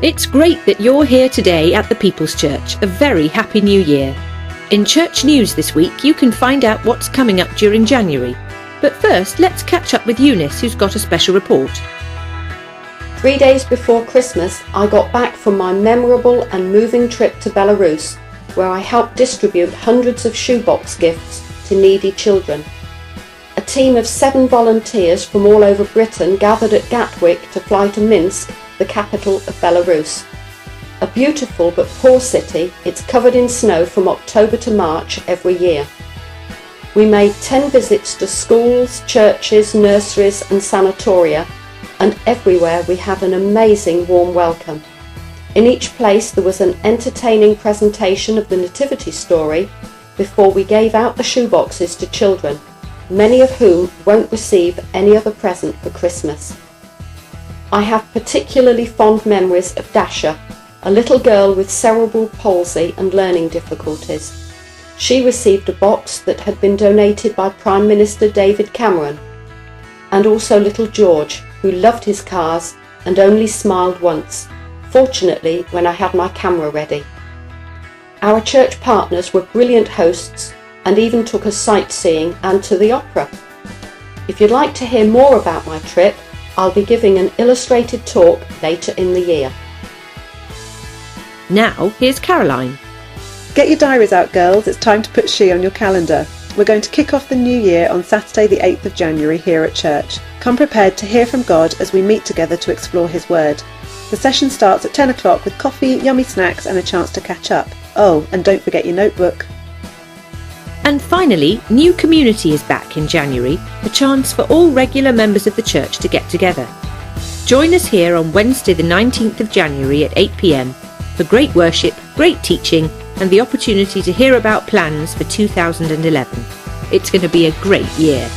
It's great that you're here today at the People's Church. A very happy new year. In church news this week, you can find out what's coming up during January. But first, let's catch up with Eunice, who's got a special report. 3 days before Christmas, I got back from my memorable and moving trip to Belarus, where I helped distribute hundreds of shoebox gifts to needy children. A team of 7 volunteers from all over Britain gathered at Gatwick to fly to Minsk, the capital of Belarus. A beautiful but poor city, it's covered in snow from October to March every year. We made 10 visits to schools, churches, nurseries and sanatoria, and everywhere we have an amazing warm welcome. In each place there was an entertaining presentation of the nativity story before we gave out the shoeboxes to children, many of whom won't receive any other present for Christmas. I have particularly fond memories of Dasha, a little girl with cerebral palsy and learning difficulties. She received a box that had been donated by Prime Minister David Cameron, and also little George, who loved his cars and only smiled once, fortunately when I had my camera ready. Our church partners were brilliant hosts and even took us sightseeing and to the opera. If you'd like to hear more about my trip, I'll be giving an illustrated talk later in the year. Now, here's Caroline. Get your diaries out, girls. It's time to put She on your calendar. We're going to kick off the new year on Saturday the 8th of January here at church. Come prepared to hear from God as we meet together to explore His Word. The session starts at 10 o'clock with coffee, yummy snacks and a chance to catch up. Oh, and don't forget your notebook. And finally, New Community is back in January, a chance for all regular members of the church to get together. Join us here on Wednesday the 19th of January at 8 p.m. for great worship, great teaching and the opportunity to hear about plans for 2011. It's going to be a great year.